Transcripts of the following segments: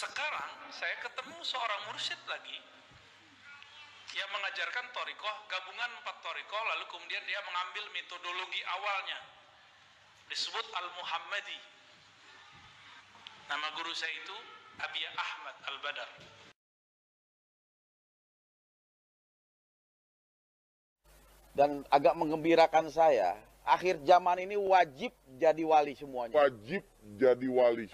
Sekarang saya ketemu seorang mursyid lagi yang mengajarkan thariqah, gabungan 4 thariqah, lalu kemudian dia mengambil metodologi awalnya, disebut Al-Muhammadi. Nama guru saya itu Abi Ahmad Al-Badar. Dan agak menggembirakan saya, akhir zaman ini wajib jadi wali semuanya. Wajib jadi wali.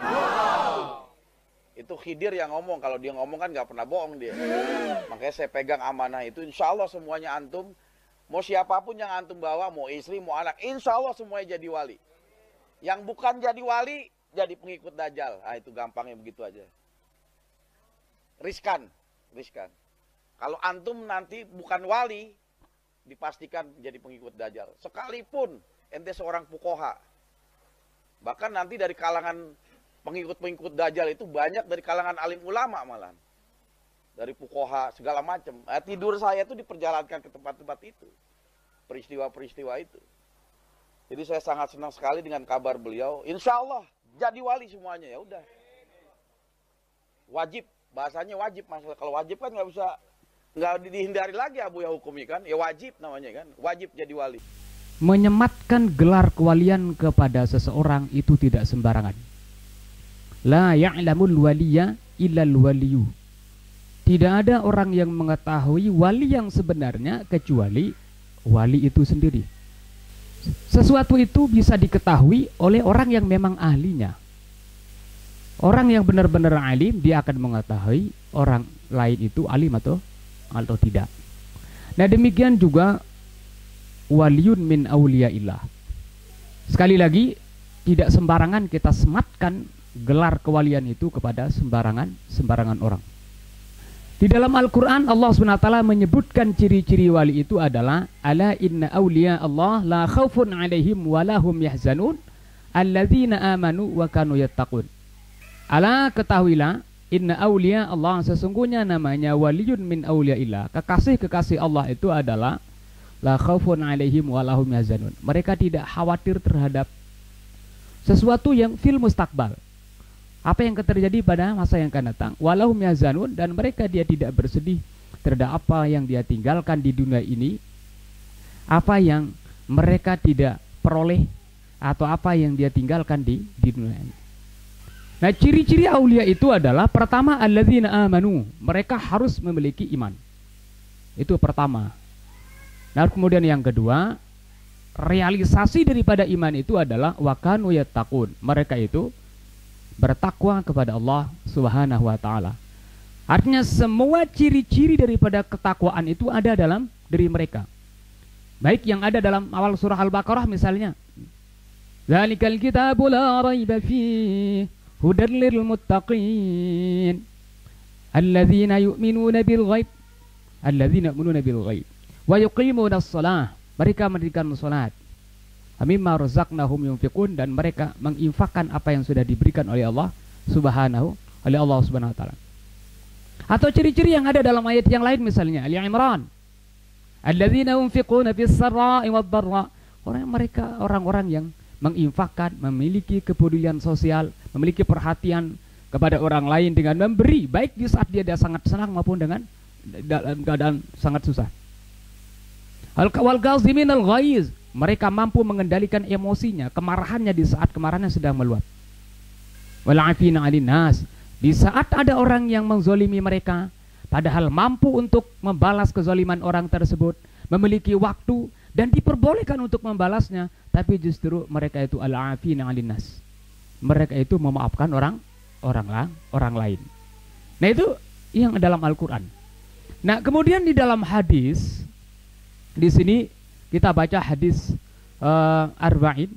Itu Khidir yang ngomong, kalau dia ngomong kan nggak pernah bohong dia. Makanya saya pegang amanah itu, insya Allah semuanya antum, mau siapapun yang antum bawa, mau istri, mau anak, insya Allah semuanya jadi wali. Yang bukan jadi wali, jadi pengikut Dajjal. Ah, itu gampangnya begitu aja. Riskan. Kalau antum nanti bukan wali, dipastikan jadi pengikut Dajjal. Sekalipun ente seorang fuqaha. Bahkan nanti dari kalangan pengikut-pengikut Dajjal itu banyak dari kalangan alim ulama malah. Dari fuqaha segala macam. Tidur saya itu diperjalankan ke tempat-tempat itu. Peristiwa-peristiwa itu. Jadi saya sangat senang sekali dengan kabar beliau. Insya Allah jadi wali semuanya, ya udah. Wajib, bahasanya wajib mas. Kalau wajib kan nggak dihindari lagi abu ya hukumnya kan. Ya wajib namanya kan. Wajib jadi wali. Menyematkan gelar kewalian kepada seseorang itu tidak sembarangan. La ya'lamul waliya illal waliyu. Tidak ada orang yang mengetahui wali yang sebenarnya kecuali wali itu sendiri. Sesuatu itu bisa diketahui oleh orang yang memang ahlinya. Orang yang benar-benar alim, dia akan mengetahui orang lain itu alim atau tidak. Nah demikian juga waliyun min auliyaillah. Sekali lagi, tidak sembarangan kita sematkan gelar kewalian itu kepada sembarangan orang. Di dalam Al-Quran Allah SWT menyebutkan ciri-ciri wali itu adalah ala inna awliya Allah la khawfun alaihim wa lahum yahzanun alladzina amanu wa kanu yattaqun. Ala ketahuilah inna awliya Allah, sesungguhnya namanya waliyun min awliyaillah, kekasih-kekasih Allah itu adalah la khawfun alaihim wa lahum yahzanun. Mereka tidak khawatir terhadap sesuatu yang fil mustakbal, apa yang terjadi pada masa yang akan datang. Walahum yazanun, dan mereka dia tidak bersedih terhadap apa yang dia tinggalkan di dunia ini, apa yang mereka tidak peroleh atau apa yang dia tinggalkan di dunia ini. Nah ciri-ciri aulia itu adalah pertama alladzina amanu, mereka harus memiliki iman. Itu pertama. Nah kemudian yang kedua, realisasi daripada iman itu adalah wa kanu yattaqun, mereka itu bertakwa kepada Allah Subhanahu wa taala. Artinya semua ciri-ciri daripada ketakwaan itu ada dalam diri mereka. Baik yang ada dalam awal surah Al-Baqarah misalnya. Dzalikal kitabu la raiba fihi hudan lil muttaqin alladzina yu'minuna bil ghaib wa yuqimuna shalah, mereka mendirikan salat. Mimma razaqnahum yunfiqun, dan mereka menginfakkan apa yang sudah diberikan oleh Allah Subhanahu wa taala. Atau ciri-ciri yang ada dalam ayat yang lain misalnya Ali Imran, alladzina yunfiquna fis sarra'i wad dharra, orang-orang yang menginfakkan, memiliki kepedulian sosial, memiliki perhatian kepada orang lain dengan memberi, baik di saat dia sangat senang maupun dengan dalam keadaan sangat susah. Wal ghaziminal ghaiz, mereka mampu mengendalikan emosinya, kemarahannya di saat kemarahannya sedang meluap. Wal afina 'anil nas, di saat ada orang yang menzolimi mereka, padahal mampu untuk membalas kezaliman orang tersebut, memiliki waktu dan diperbolehkan untuk membalasnya, tapi justru mereka itu al-afina 'anil nas. Mereka itu memaafkan orang lain. Nah itu yang dalam Al-Qur'an. Nah, kemudian di dalam hadis, di sini kita baca hadis Arba'in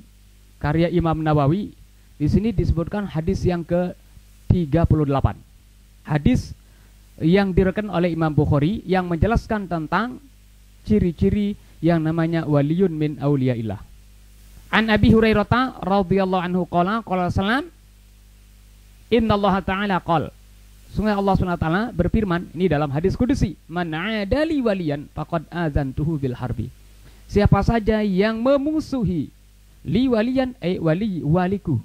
karya Imam Nawawi. Di sini disebutkan hadis yang ke-38. Hadis yang direkan oleh Imam Bukhari yang menjelaskan tentang ciri-ciri yang namanya waliyun min auliyaillah. An Abi Hurairah radhiyallahu anhu qala sallam innallaha ta'ala qala, sungguh Allah SWT berfirman, ini dalam hadis kudusi, man 'adali waliyan faqad azantuhu bil harbi. Siapa saja yang memusuhi li waliyan waliku,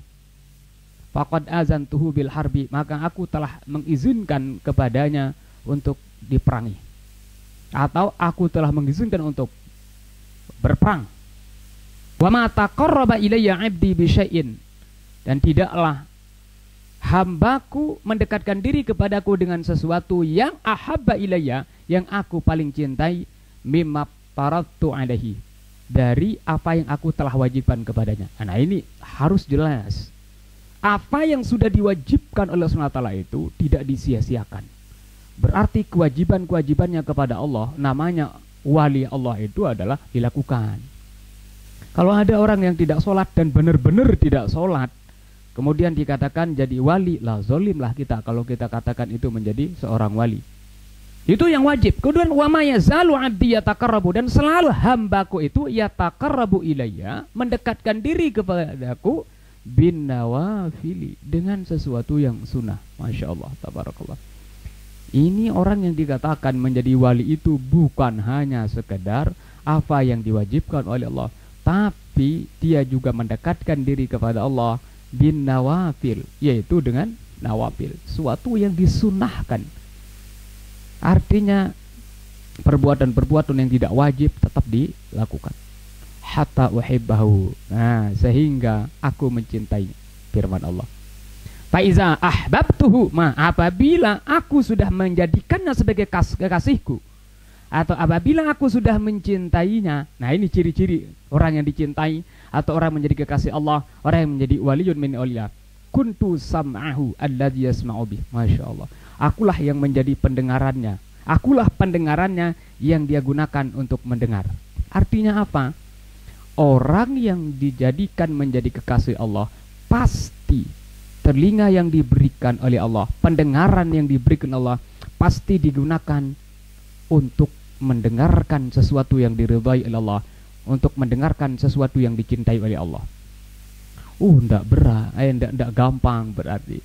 faqad azantuhu bil harbi, maka aku telah mengizinkan kepadanya untuk diperangi, atau aku telah mengizinkan untuk berperang. Wa ma taqarraba ilayya 'abdi bi syai'in, dan tidaklah hambaku mendekatkan diri kepadaku dengan sesuatu yang ahabba ilayya, yang aku paling cintai, mimma tarattu alaihi, dari apa yang aku telah wajibkan kepadanya. Nah, ini harus jelas. Apa yang sudah diwajibkan oleh Allah SWT itu tidak disia-siakan. Berarti kewajiban-kewajibannya kepada Allah, namanya wali Allah, itu adalah dilakukan. Kalau ada orang yang tidak sholat dan benar-benar tidak sholat, kemudian dikatakan jadi wali, lah zolim lah kita kalau kita katakan itu menjadi seorang wali. Itu yang wajib. Kemudian wa ma yazalu 'abdi yataqarrabu, dan selalu hambaku itu yataqarrabu ilayya, mendekatkan diri kepadaku, bin nawafili, dengan sesuatu yang sunnah. Masya Allah, tabarakallah. Ini orang yang dikatakan menjadi wali itu bukan hanya sekedar apa yang diwajibkan oleh Allah, tapi dia juga mendekatkan diri kepada Allah bin nawafil, yaitu dengan nawafil, sesuatu yang disunahkan. Artinya perbuatan-perbuatan yang tidak wajib tetap dilakukan. Hatta uhibbahu, nah, sehingga aku mencintai, firman Allah. Fa iza ahbabtuhu, apabila aku sudah menjadikannya sebagai kekasihku, atau apabila aku sudah mencintainya. Nah, ini ciri-ciri orang yang dicintai atau orang menjadi kekasih Allah, orang yang menjadi waliyun min auliya. Kuntu sam'ahu alladzi yasma'u bih. Masya Allah, akulah yang menjadi pendengarannya, akulah pendengarannya yang dia gunakan untuk mendengar. Artinya apa? Orang yang dijadikan menjadi kekasih Allah, pasti telinga yang diberikan oleh Allah, pendengaran yang diberikan Allah, pasti digunakan untuk mendengarkan sesuatu yang diridhai oleh Allah, untuk mendengarkan sesuatu yang dicintai oleh Allah. Ndak berat, ndak gampang berarti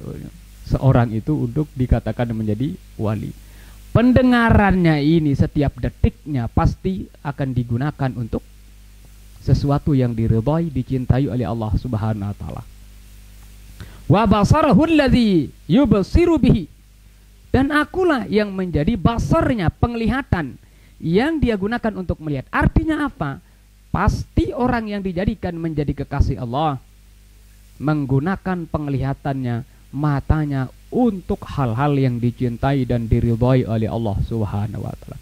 seorang itu untuk dikatakan menjadi wali. Pendengarannya ini setiap detiknya pasti akan digunakan untuk sesuatu yang diridhai, dicintai oleh Allah Subhanahu wa taala. Wa basarahu alladzi yubsiru bihi, dan akulah yang menjadi basarnya, penglihatan yang dia gunakan untuk melihat. Artinya apa? Pasti orang yang dijadikan menjadi kekasih Allah menggunakan penglihatannya, matanya, untuk hal-hal yang dicintai dan diridhai oleh Allah Subhanahu wa taala.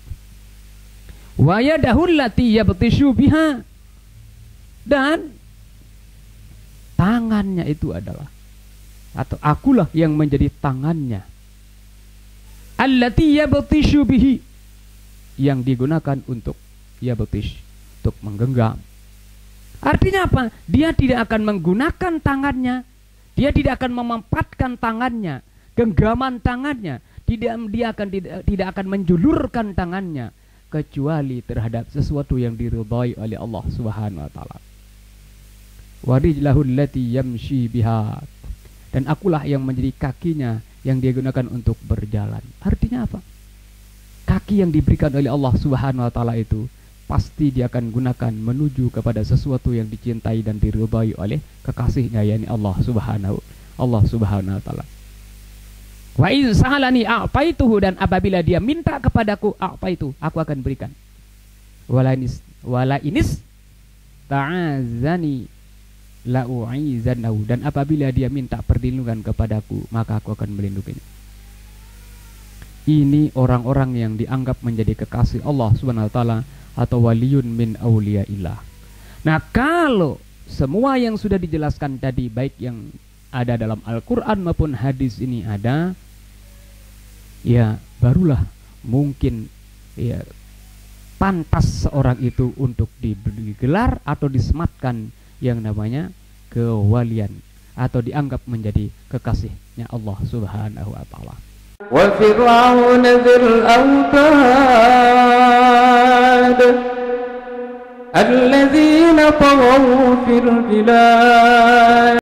Wa yadahu allati yabtishu biha, dan tangannya itu adalah, atau akulah yang menjadi tangannya, allati yabtishu bihi, yang digunakan untuk yabtish, untuk menggenggam. Artinya apa? Dia tidak akan menggunakan tangannya, dia tidak akan memampatkan tangannya, genggaman tangannya, dia tidak akan menjulurkan tangannya kecuali terhadap sesuatu yang diridhai oleh Allah Subhanahu wa taala. Wa rijlahu allati yamshi biha, dan akulah yang menjadi kakinya yang dia gunakan untuk berjalan. Artinya apa? Kaki yang diberikan oleh Allah Subhanahu wa taala itu pasti dia akan gunakan menuju kepada sesuatu yang dicintai dan diridhai oleh kekasihnya, yakni Allah Subhanahu wa taala. Wa in sa'alani a'taituhu, dan apabila dia minta kepadaku, a'taitu, aku akan berikan. Wala inis ta'azani la'u'izanahu, dan apabila dia minta perlindungan kepadaku, maka aku akan melindunginya. Ini orang-orang yang dianggap menjadi kekasih Allah Subhanahu wa taala atau waliyun min auliyaillah. Nah, kalau semua yang sudah dijelaskan tadi, baik yang ada dalam Al-Qur'an maupun hadis ini ada, ya barulah mungkin ya pantas seorang itu untuk diberi gelar atau disematkan yang namanya kewalian, atau dianggap menjadi kekasihnya Allah Subhanahu wa taala. Wa fir'aun dzil autad alladzina taghaw fil bilad